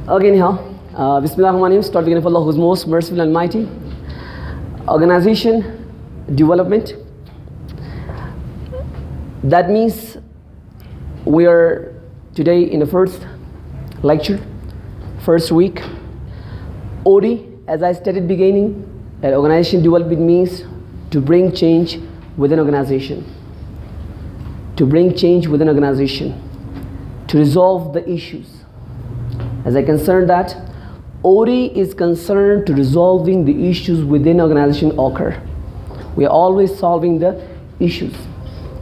Okay, anyhow, Bismillahirrahmanirrahim, start beginning for Allah who's most merciful and mighty. Organization, development. That means we are today in the first lecture, first week. OD, as I stated beginning, organization development means to bring change within organization. To bring change within organization. To resolve the issues. As I concerned that, OD is concerned to resolving the issues within organization occur. We are always solving the issues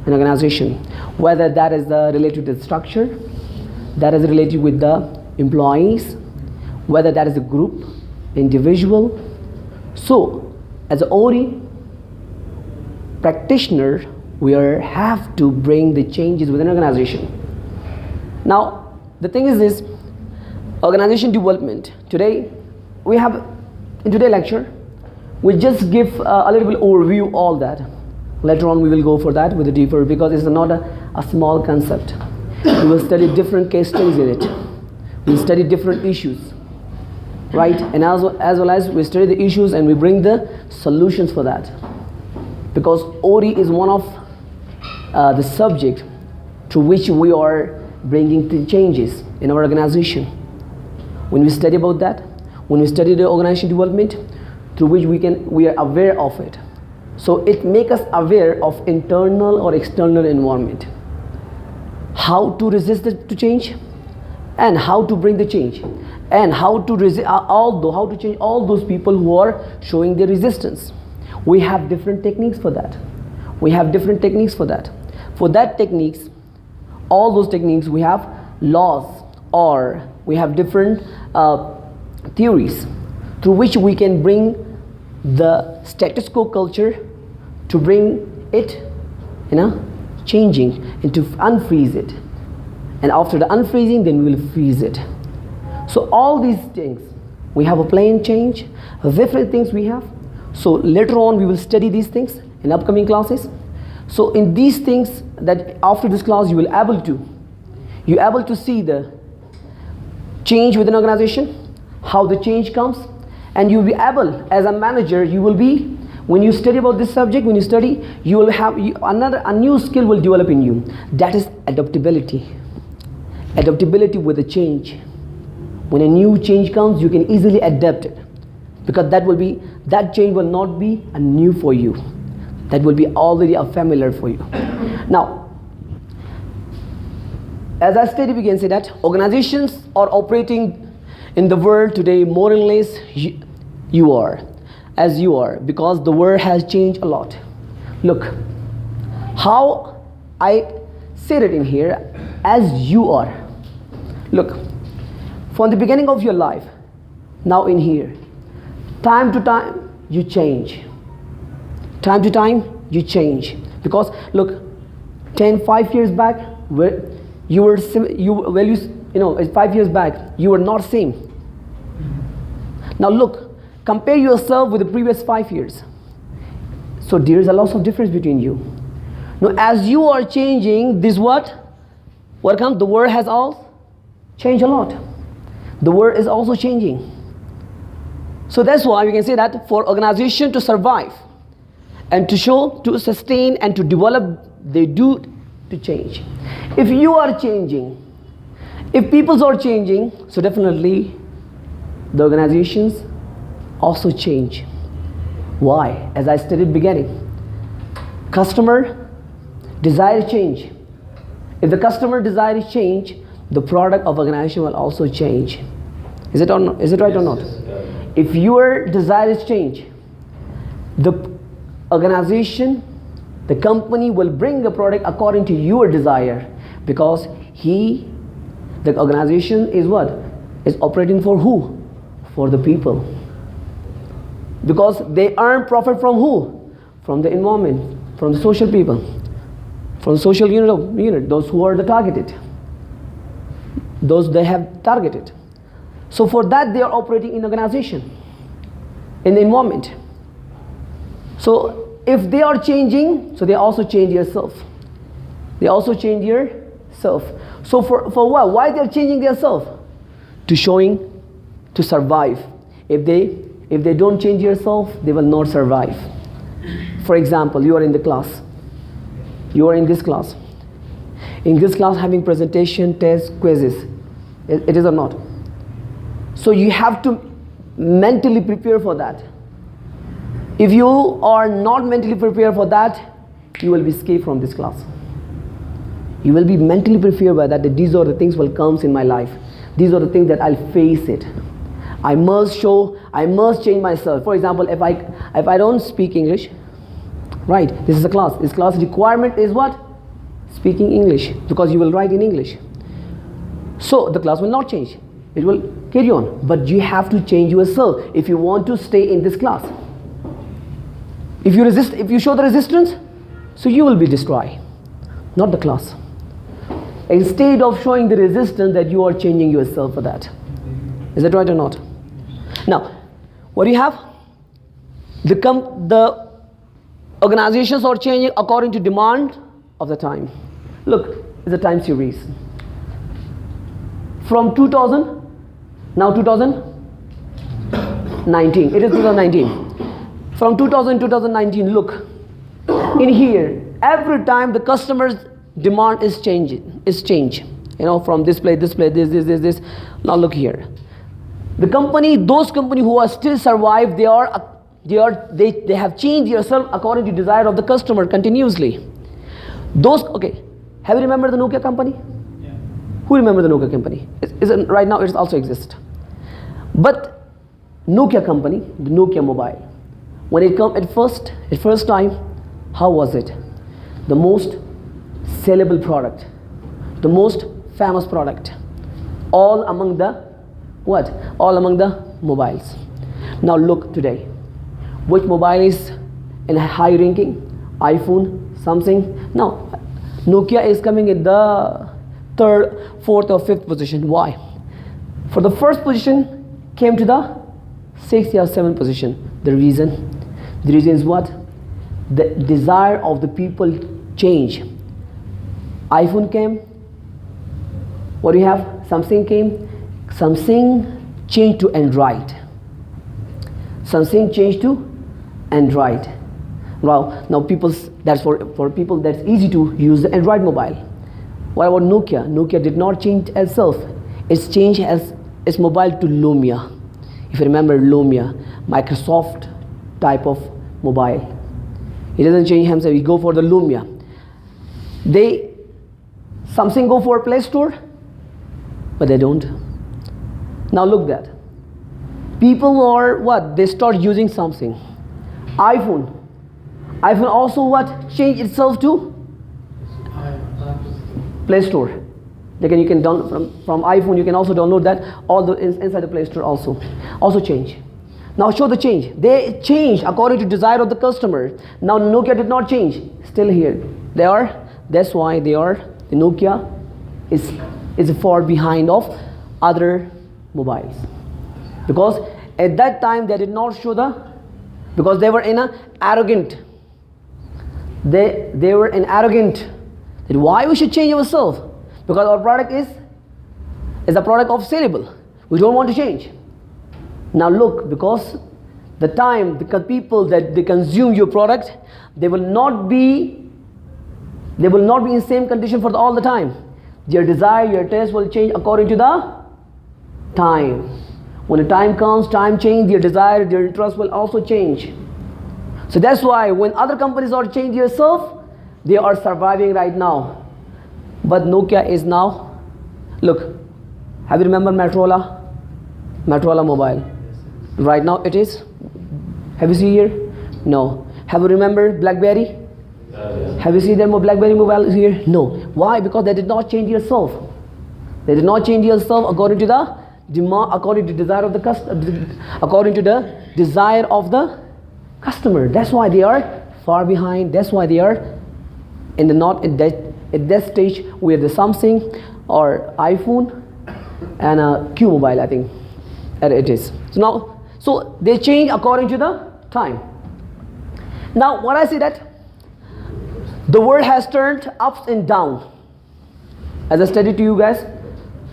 in organization, whether that is related to the structure, that is related with the employees, whether that is a group, individual. So, as an OD practitioner, we have to bring the changes within organization. Now, the thing is this. Organization development. Today, we have, in today's lecture, we just give a little bit overview all that. Later on we will go for that with a deeper, because it's not a small concept. We will study different case studies in it. We study different issues, right? And as well as we study the issues and we bring the solutions for that. Because OD is one of the subject to which we are bringing the changes in our organization. When we study about that, when we study the organization development, through which we are aware of it. So it makes us aware of internal or external environment. How to resist the change, and how to bring the change, and how to change all those people who are showing their resistance. We have different techniques for that. For that techniques, all those techniques, we have laws, or we have different theories through which we can bring the status quo culture to bring it, changing, and to unfreeze it. And after the unfreezing, then we will freeze it. So all these things, we have a plane change, different things we have. So later on we will study these things in upcoming classes. So in these things, that after this class you will able to see the change within organization, how the change comes, and you'll be able, as a manager, you will be, when you study about this subject, you will have a new skill will develop in you. That is adaptability. Adaptability with the change. When a new change comes, you can easily adapt it, because that change will not be a new for you. That will be already a familiar for you. Now, as I stated, we can say that organizations are operating in the world today more or less you are, because the world has changed a lot. Look, how I said it in here, as you are. Look, from the beginning of your life, now in here, time to time you change. Time to time you change, because look, 5 years back, 5 years back, you were not same. Now look, compare yourself with the previous 5 years. So there is a lot of difference between you. Now as you are changing, this what comes? The world has all changed a lot. The world is also changing. So that's why we can say that for organization to survive and to sustain and to develop, they do to change. If you are changing, if people are changing, so definitely the organizations also change. Why? As I stated beginning, customer desire change. If the customer desires change, the product of organization will also change. Is it right or not? If your desire is change, the organization, the company will bring a product according to your desire, because the organization is what? Is operating for who? For the people. Because they earn profit from who? From the environment, from the social people, from the social unit, those who are the targeted, those they have targeted. So for that they are operating in organization, in the environment. So if they are changing, so they also change yourself. They also change yourself. So for what? Why they are changing themselves? To showing to survive. If they don't change yourself, they will not survive. For example, you are in the class. You are in this class. In this class, having presentation, tests, quizzes. It is or not? So you have to mentally prepare for that. If you are not mentally prepared for that, you will be escaped from this class. You will be mentally prepared by that these are the things will come in my life. These are the things that I'll face it. I must change myself. For example, if I don't speak English, right, this is a class. This class requirement is what? Speaking English, because you will write in English. So the class will not change. It will carry on. But you have to change yourself if you want to stay in this class. If you show the resistance, so you will be destroyed, not the class. Instead of showing the resistance, that you are changing yourself for that. Is that right or not? Now, what do you have? The organizations are changing according to demand of the time. Look, it's a time series. From 2000, now 2019. It is 2019. From 2000 to 2019, look. In here, every time the customer's demand is changing. You know, from this. Now look here. Those companies who are still survive, they have changed themselves according to desire of the customer continuously. Okay. Have you remembered the Nokia company? Yeah. Who remember the Nokia company? Right now it also exists. But Nokia company, the Nokia mobile, when it came at first time, how was it? The most sellable product, the most famous product, all among the what? All among the mobiles. Now look today, which mobile is in a high ranking? iPhone, Samsung. Now Nokia is coming in the 3rd, 4th or 5th position. Why? For the first position came to the 6th or 7th position. The reason is what? The desire of the people change. iPhone came. What do you have? Samsung came. Samsung changed to Android. Now that's for people that's easy to use the Android mobile. What about Nokia? Nokia did not change itself. It's changed as its mobile to Lumia. If you remember Lumia, Microsoft type of mobile. It doesn't change himself. We go for the Lumia. Samsung go for Play Store, but they don't. Now look that. People are what? They start using Samsung. iPhone also what? Change itself to Play Store. You can download from iPhone. You can also download that. All the inside the Play Store also change. Now show the change. They change according to desire of the customer. Now Nokia did not change. Still here. They are. That's why they are. The Nokia is far behind of other mobiles. Because at that time they did not show because they were in a arrogant. They were in arrogant. That why we should change ourselves? Because our product is a product of saleable. We don't want to change. Now look, because the people that they consume your product, they will not be in same condition for all the time. Your desire, your taste will change according to the time. When the time comes, time change, your desire, your interest will also change. So that's why when other companies are changing yourself, they are surviving right now. But Nokia is now, look, have you remember Motorola mobile? Right now it is. Have you seen here? No. Have you remember BlackBerry? Have you seen their BlackBerry mobile is here? No. Why? Because they did not change yourself. They did not change yourself according to the demand, according to desire of the according to the desire of the customer. That's why they are far behind. That's why they are in the not at that stage where the Samsung or iPhone and Q mobile, I think it is. So they change according to the time. Now what I say that the world has turned ups and down. As I stated to you guys,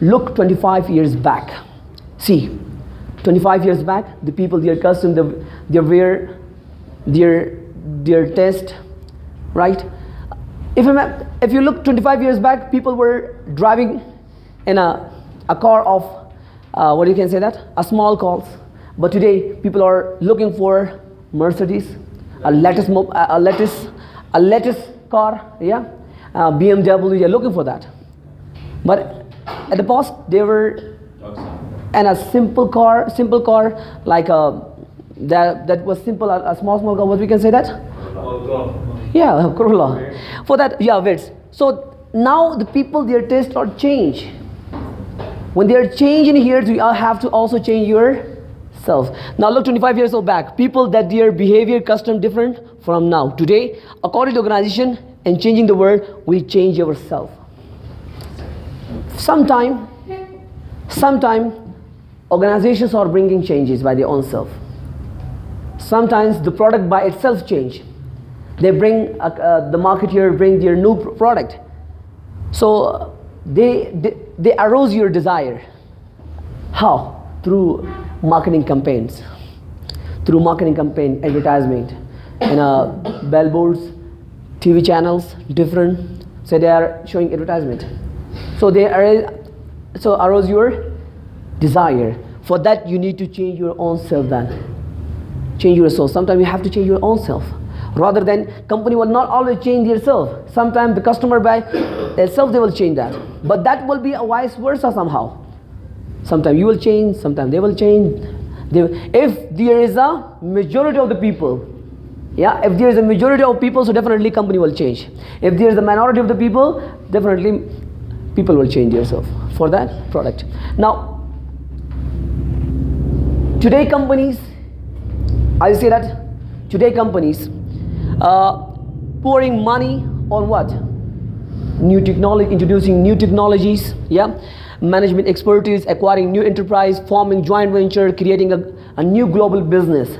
look 25 years back. See, 25 years back, the people, their custom, their wear, their taste, right? If you look 25 years back, people were driving in a car of, what you can say that? A small cars. But today, people are looking for Mercedes, a latest car, yeah? BMW, they're looking for that. But at the past, they were in a simple car, like that was simple, a small car, what we can say that? Yeah, Corolla. For that, yeah, wait. So now the people, their taste are changed. When they are changing here, you have to also change yourself. Now look 25 years old back. People that their behavior, custom different from now. Today, according to organization and changing the world, we change ourselves. Sometime organizations are bringing changes by their own self. Sometimes the product by itself change. They bring, the marketer bring their new product. So they arouse your desire. How? Through marketing campaigns. Through marketing campaign, advertisement, in billboards, TV channels, different. So they are showing advertisement. So they arouse your desire. For that you need to change your own self then. Change yourself. Sometimes you have to change your own self. Rather than company will not always change themselves. Sometimes the customer by themselves they will change that. But that will be a vice versa somehow. Sometimes you will change, sometimes they will change. If there is a majority of the people, yeah, if there is a majority of people, so definitely company will change. If there is a minority of the people, definitely people will change themselves for that product. Now, today companies, I say that today companies pouring money on what? New technology, introducing new technologies, yeah, management expertise, acquiring new enterprise, forming joint venture, creating a new global business.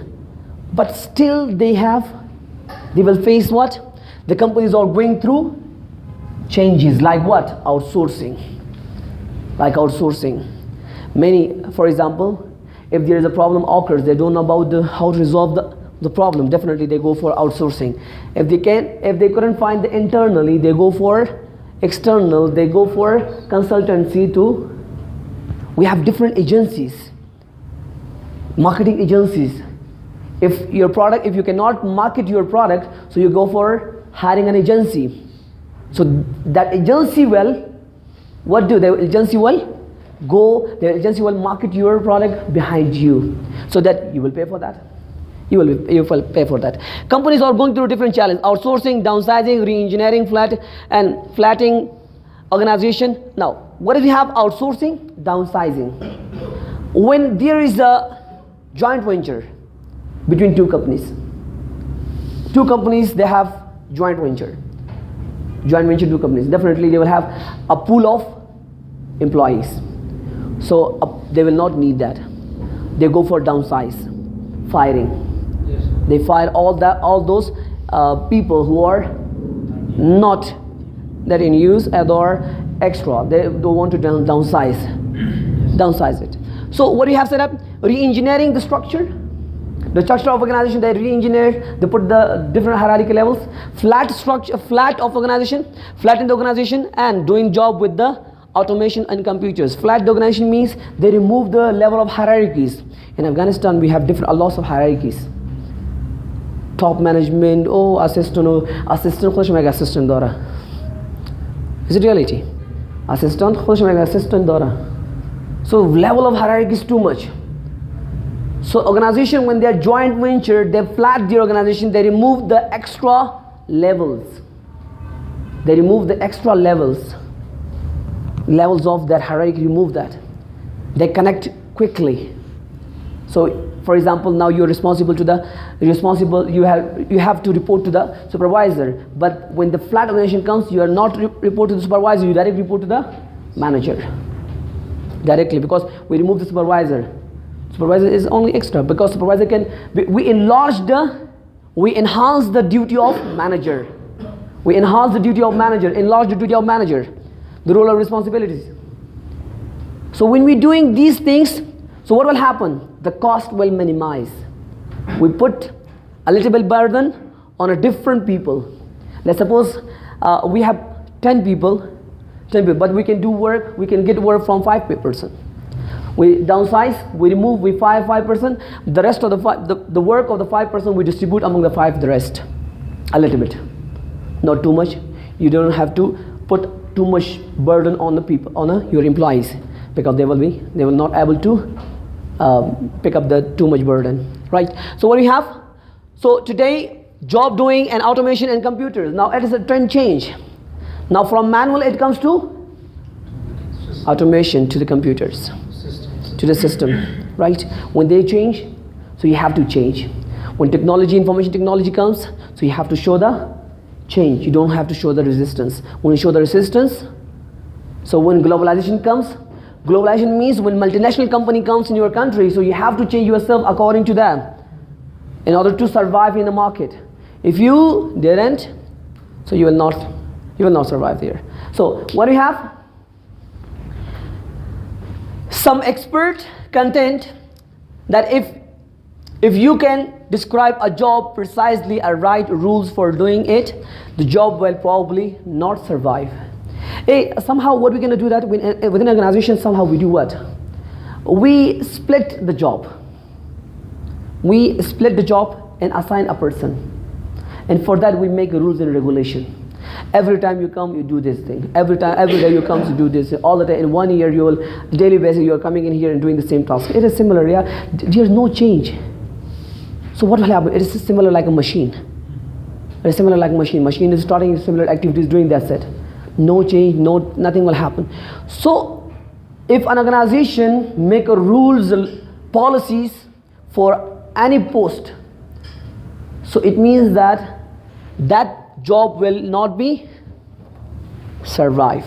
But still they will face what? The companies are going through changes like what? Outsourcing. Like outsourcing. Many, for example, if there is a problem occurs, they don't know about how to resolve the problem. Definitely they go for outsourcing. If they couldn't find the internally, they go for external, they go for consultancy too. We have different agencies, marketing agencies. If your product, if you cannot market your product, so you go for hiring an agency. So that agency will, what do the agency will? The agency will market your product behind you, so that you will pay for that. You will pay for that. Companies are going through different challenges: outsourcing, downsizing, re-engineering, flattening organization. Now, what if you have outsourcing, downsizing? When there is a joint venture between two companies, they have joint venture, two companies. Definitely, they will have a pool of employees. So they will not need that. They go for downsize, firing. Yes. They fire all those people who are not that in use or extra. They don't want to downsize it. So what do you have set up? Re-engineering the structure. The structure of organization, they re-engineer, they put the different hierarchy levels. Flat structure, flat of organization, flatten the organization, and doing job with the automation and computers. Flat the organization means they remove the level of hierarchies. In Afghanistan, we have a lots of hierarchies. Top management, assistant, assistant dora. Is it reality? Assistant, dora. So level of hierarchy is too much. So organization, when they are joint venture, they flat the organization, they remove the extra levels. They remove the extra levels of that hierarchy, remove that. They connect quickly. So for example, now you're responsible, you have to report to the supervisor. But when the flat organization comes, you are not report to the supervisor, you directly report to the manager. Directly, because we remove the supervisor. Supervisor is only extra, because supervisor we enhance the duty of manager. Enlarge the duty of manager, the role of responsibilities. So when we're doing these things, So what will happen? The cost will minimize. We put a little bit burden on a different people. Let's suppose we have 10 people, but we can do work, we can get work from 5%. We downsize, we remove, we fire 5%. The rest of the work of the 5% we distribute among the 5, the rest. A little bit, not too much. You don't have to put too much burden on the people, on your employees, because they will not able to pick up the too much burden, right? So what we have? So today, job doing and automation and computers. Now it is a trend change. Now from manual it comes to automation, to the computers, to the system, right? When they change, so you have to change. When technology, information technology comes, so you have to show the change. You don't have to show the resistance. When you show the resistance, so when globalization comes, globalization means when multinational company comes in your country, so you have to change yourself according to them in order to survive in the market. If you didn't, so you will not survive there. So what do we have? Some expert content that if you can describe a job precisely or write rules for doing it, the job will probably not survive. Somehow what we're going to do that within an organization, somehow we do what? We split the job. We split the job and assign a person. And for that we make rules and regulation. Every time you come, you do this thing. Every day you come to do this. All the day, in 1 year, you will daily basis you are coming in here and doing the same task. It is similar, yeah. There's no change. So what will happen? It is similar like a machine. It is similar like a machine. Machine is starting similar activities, doing that's it. No change, nothing will happen. So if an organization make a rules, policies for any post, so it means that job will not be survive.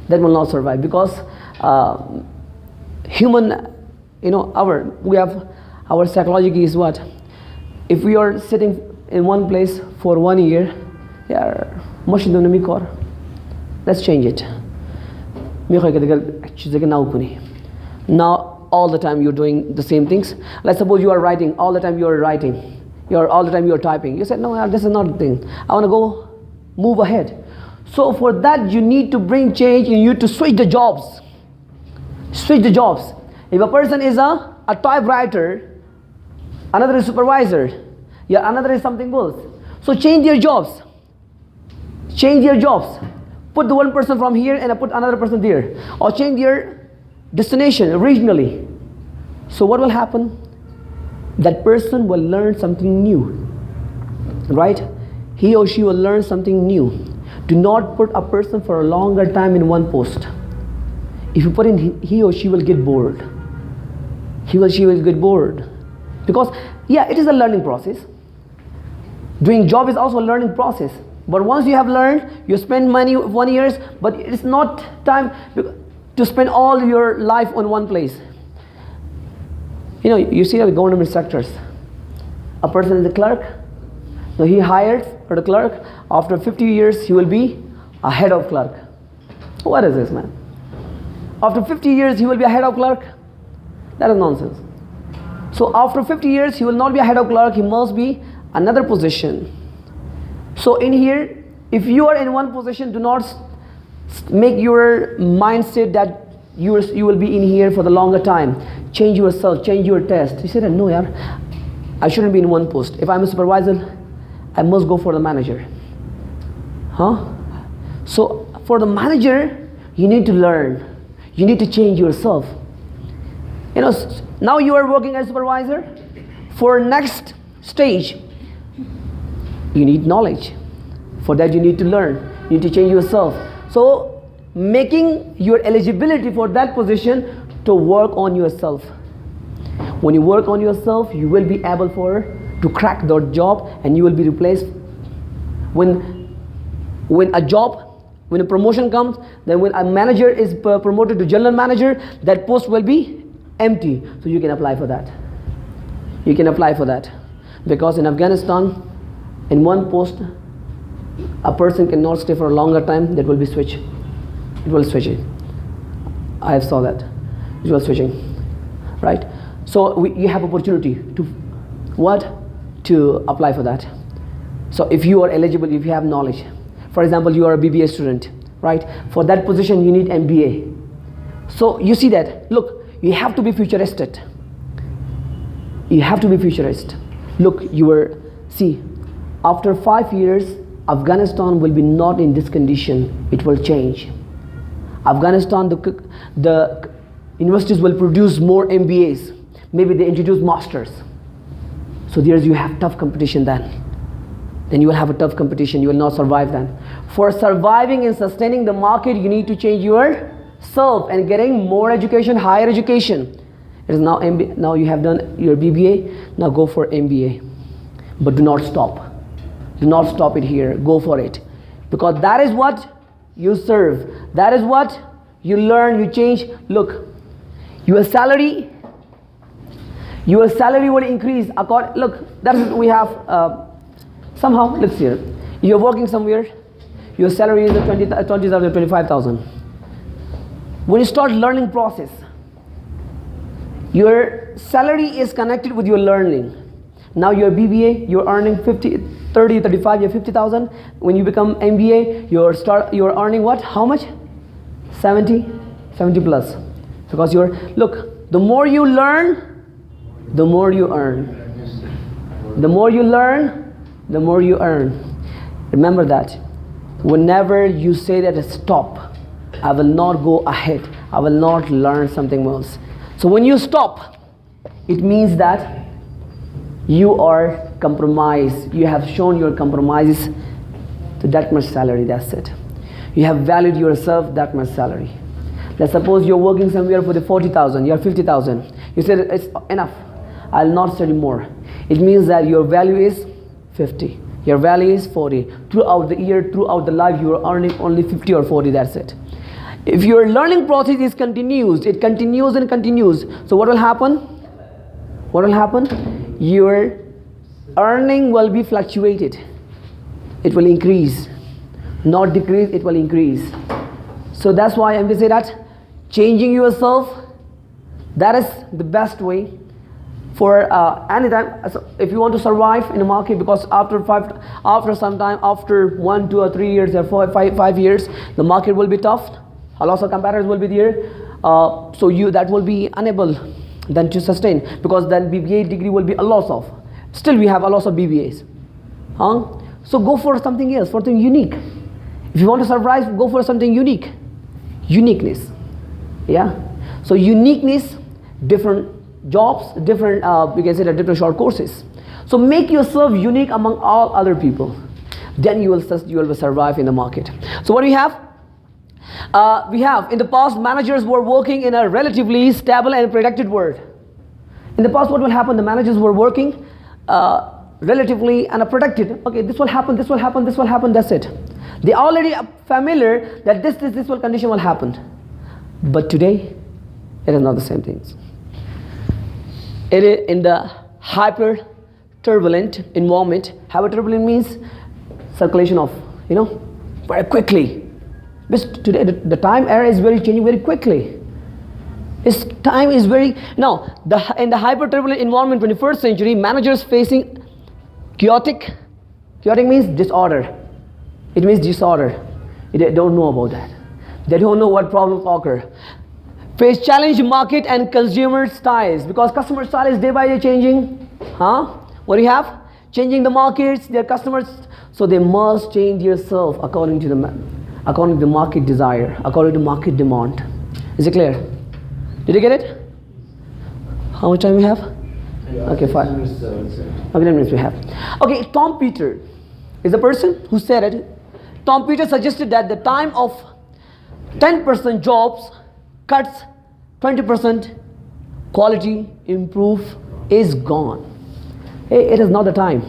That will not survive, because human, our psychology is what? If we are sitting in one place for 1 year, let's change it. Now all the time you're doing the same things. Let's suppose you are writing, all the time you are writing. All the time you're typing. You said, no, this is not the thing. I want to go move ahead. So for that you need to bring change, and you need to switch the jobs. Switch the jobs. If a person is a typewriter, another is supervisor, another is something else. So change their jobs. Change their jobs. Put the one person from here and put another person there. Or change their destination regionally. So what will happen? That person will learn something new, right? He or she will learn something new. Do not put a person for a longer time in one post. If you put in, he or she will get bored. He or she will get bored. Because, it is a learning process. Doing job is also a learning process. But once you have learned, you spend money 1 year, but it's not time to spend all your life on one place. You see the government sectors. A person is a clerk. So he hired for the clerk. After 50 years, he will be a head of clerk. What is this, man? After 50 years, he will be a head of clerk? That is nonsense. So after 50 years, he will not be a head of clerk. He must be another position. So in here, if you are in one position, do not make your mindset that you will be in here for the longer time. Change yourself, change your test. You said, no, I shouldn't be in one post. If I'm a supervisor, I must go for the manager. So for the manager, you need to learn. You need to change yourself. Now you are working as a supervisor. For next stage, you need knowledge. For that you need to learn. You need to change yourself. So making your eligibility for that position to work on yourself. When you work on yourself, you will be able to crack that job, and you will be replaced. When a promotion comes, then when a manager is promoted to general manager, that post will be empty. So you can apply for that. You can apply for that. Because in Afghanistan, in one post, a person cannot stay for a longer time. That will be switched. It will switch it. I saw that. It was switching. right? So you have opportunity to what? To apply for that. So if you are eligible, if you have knowledge, for example, you are a BBA student, right? For that position, you need MBA. So you see that, look, you have to be futuristic. You have to be futurist. Look, see, after 5 years, Afghanistan will be not in this condition. It will change. Afghanistan, the universities will produce more MBAs. Maybe they introduce masters. So you have tough competition then. Then you will have a tough competition. You will not survive then. For surviving and sustaining the market, you need to change yourself and getting more education, higher education. It is now MBA. Now you have done your BBA. Now go for MBA. But do not stop. Do not stop it here. Go for it. Because that is what you serve. That is what you learn, you change. Look, your salary will increase. Look, that is we have somehow. Let's see. You're working somewhere. Your salary is 20,000, 25,000. When you start learning process, your salary is connected with your learning. Now your BBA, you're earning 30, 35, you're 50,000. When you become MBA, you're earning what? How much? 70 plus. Because look, the more you learn, the more you earn. The more you learn, the more you earn. Remember that. Whenever you say that stop, I will not go ahead, I will not learn something else. So when you stop, it means that you are compromised. You have shown your compromises to that much salary, that's it. You have valued yourself that much salary. Let's suppose you're working somewhere for the 40,000, you're 50,000. You said it's enough, I'll not study more. It means that your value is 50. Your value is 40. Throughout the year, throughout the life, you are earning only 50 or 40, that's it. If your learning process is continuous, it continues and continues. So what will happen? What will happen? Your earning will be fluctuated. It will increase, not decrease, it will increase. So that's why I'm going to say that changing yourself, that is the best way for anytime. So if you want to survive in the market, because after 1, 2 or 3 years or 5 years, the market will be tough. A lot of competitors will be there. So that will be unable then to sustain, because then BBA degree will be a loss of. Still we have a loss of BBAs. So go for something else, for something unique. If you want to survive, go for something unique. Uniqueness. Yeah. So uniqueness, different jobs, different you can say that different short courses. So make yourself unique among all other people. Then you will survive in the market. So what do we have? We have in the past, managers were working in a relatively stable and protected world. In the past, what will happen? The managers were working relatively and protected. Okay, this will happen, this will happen, this will happen, that's it. They already are familiar that this condition will happen. But today, it is not the same things. It is in the hyper turbulent environment. Hyper turbulent means circulation of, very quickly. Because today the time era is very changing very quickly. This time is very in the hyper turbulent environment, 21st century, managers facing chaotic means disorder. It means disorder. They don't know about that. They don't know what problems occur. Face challenge market and consumer styles, because customer style is day by day changing. What do you have? Changing the markets, their customers. So they must change yourself according to the market desire, according to market demand. Is it clear? Did you get it? How much time we have? Okay, fine. Okay, 10 minutes we have. Okay, Tom Peters is the person who said it. Tom Peters suggested that the time of 10% jobs cuts 20% quality improve is gone. Hey, it is not the time.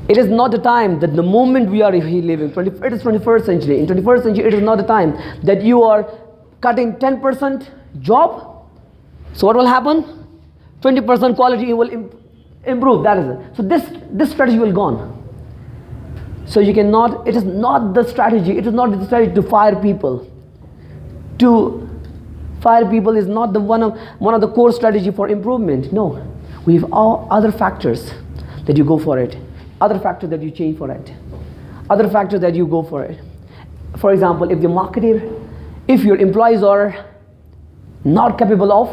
It is not the time that the moment we are living, it is 21st century. In 21st century, it is not the time that you are cutting 10% job. So what will happen? 20% quality will improve. That is it. So this strategy will gone. So you cannot. It is not the strategy. It is not the strategy to fire people, to Fire people is not the one of the core strategy for improvement. No, we have all other factors that you go for it, other factors that you change for it, other factors that you go for it. For example, if the marketer, if your employees are not capable of,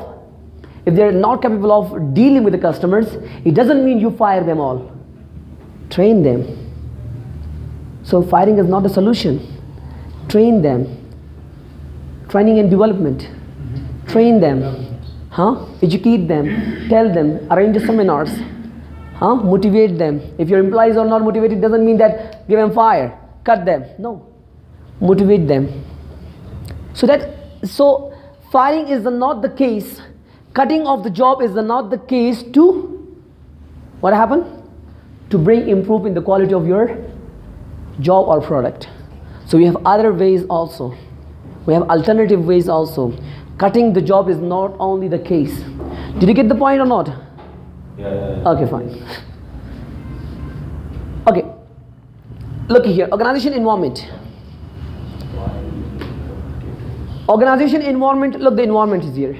if they're not capable of dealing with the customers, it doesn't mean you fire them all. Train them. So firing is not the solution. Train them. Training and development. Train them. Educate them. Tell them. Arrange seminars. Motivate them. If your employees are not motivated, it doesn't mean that give them fire, cut them. No. Motivate them. So firing is not the case. Cutting off the job is not the case to what happened? To bring improve in the quality of your job or product. So we have other ways also. We have alternative ways also. Cutting the job is not only the case. Did you get the point or not? Yeah. Okay, fine. Okay. Look here. Organization environment. Organization environment. Look, the environment is here.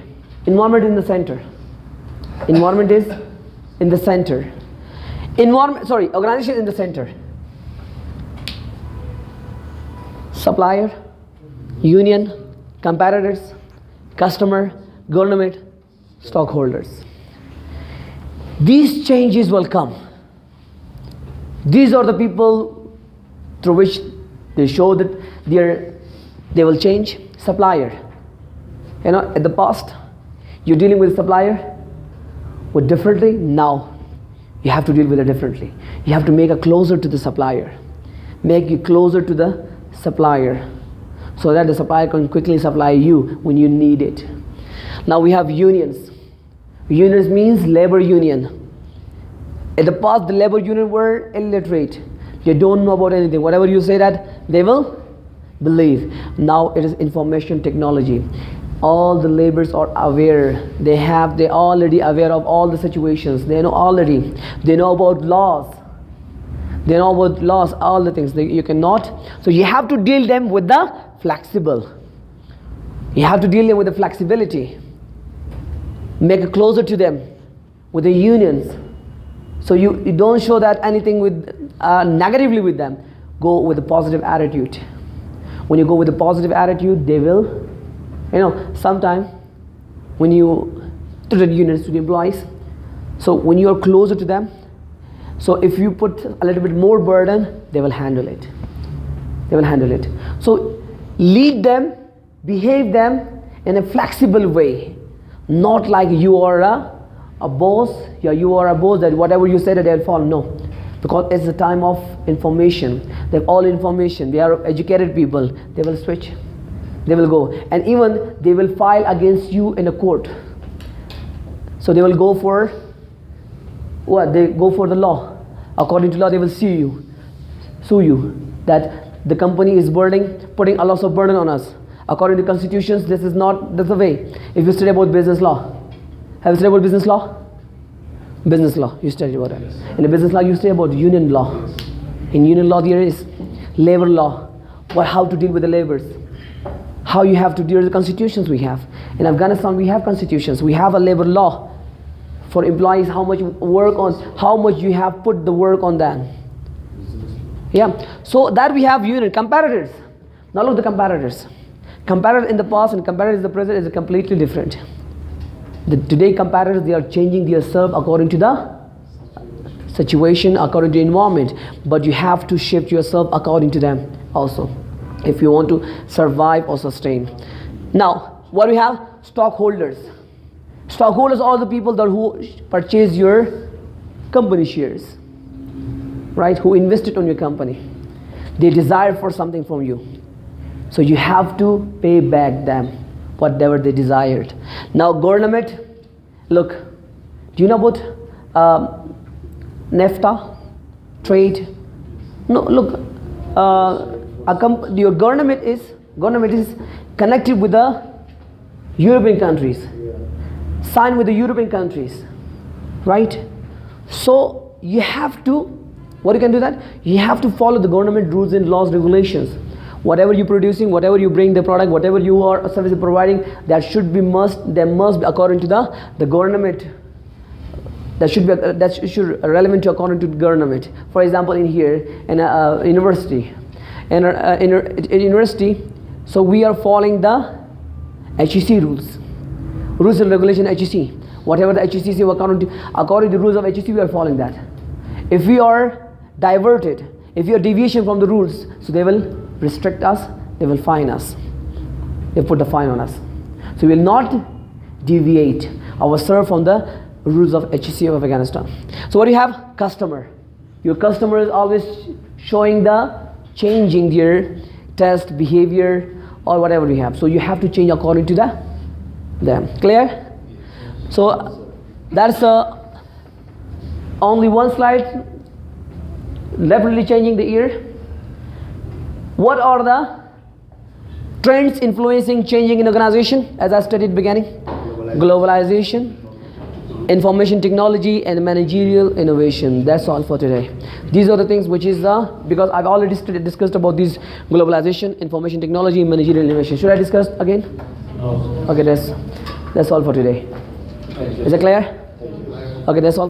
Environment in the center. Environment is in the center. Organization in the center. Supplier, union, competitors, customer, government, stockholders. These changes will come. These are the people through which they show that they will change. Supplier. At the past, you're dealing with supplier with differently. Now, you have to deal with it differently. You have to make it closer to the supplier. Make it closer to the supplier so that the supplier can quickly supply you when you need it. Now we have unions. Unions means labor union. In the past, the labor union were illiterate. They don't know about anything. Whatever you say that, they will believe. Now it is information technology. All the laborers are aware. They're already aware of all the situations. They know already. They know about laws. They know about laws, all the things. You cannot. So you have to deal them with the flexible. You have to deal them with the flexibility. Make it closer to them with the unions. So you don't show that anything with negatively with them. Go with a positive attitude. When you go with a positive attitude, they will, sometime when you, to the unions, to the employees, so when you are closer to them, so if you put a little bit more burden, they will handle it. They will handle it. So lead them, behave them in a flexible way, not like you are a boss. Yeah, you are a boss that whatever you say that they'll follow. No, because it's the time of information. They have all information. They are educated people. They will switch. They will go, and even they will file against you in a court. So they will go for what? They go for the law. According to law, they will sue you that the company is putting a lot of burden on us. According to constitutions, this is not the way. If you study about business law, have you studied about business law? Business law, you study about it. In the business law, you study about union law. In union law, there is labor law. How to deal with the laborers. How you have to deal with the constitutions we have. In Afghanistan, we have constitutions. We have a labor law for employees. How much you have put the work on them. Yeah. So that we have union competitors. Now look at the competitors. Competitors in the past and competitors in the present is completely different. Today competitors, they are changing their serve according to the situation, according to the environment. But you have to shift yourself according to them also, if you want to survive or sustain. Now, what we have? Stockholders. Stockholders are the people who purchase your company shares, right? Who invested on your company. They desire for something from you. So you have to pay back them whatever they desired. Now government, look, do you know about NAFTA, trade? No, look, your government is connected with the European countries, signed with the European countries, right? So you have to, what you can do that? You have to follow the government rules and laws, regulations. Whatever you're producing, whatever you bring the product, whatever you are service providing, that should be according to the government. That should relevant to according to the government. For example, in here in a university, in university, so we are following the HEC rules and regulation HEC. Whatever the HEC say according to the rules of HEC, we are following that. If we are diverted, if we are deviation from the rules, so they will restrict us, they will fine us, they put the fine on us. So we will not deviate ourselves from the rules of HEC of Afghanistan. So what do you have? Customer. Your customer is always showing the changing their test behavior or whatever we have. So you have to change according to them. Clear? So that's only one slide. Rapidly changing the year. What are the trends influencing changing in organization? As I studied beginning, globalization, information technology, and managerial innovation. That's all for today. These are the things which is because I've already discussed about these: globalization, information technology, managerial innovation. Should I discuss again? No. Okay, that's all for today. Is it clear? Okay, that's all.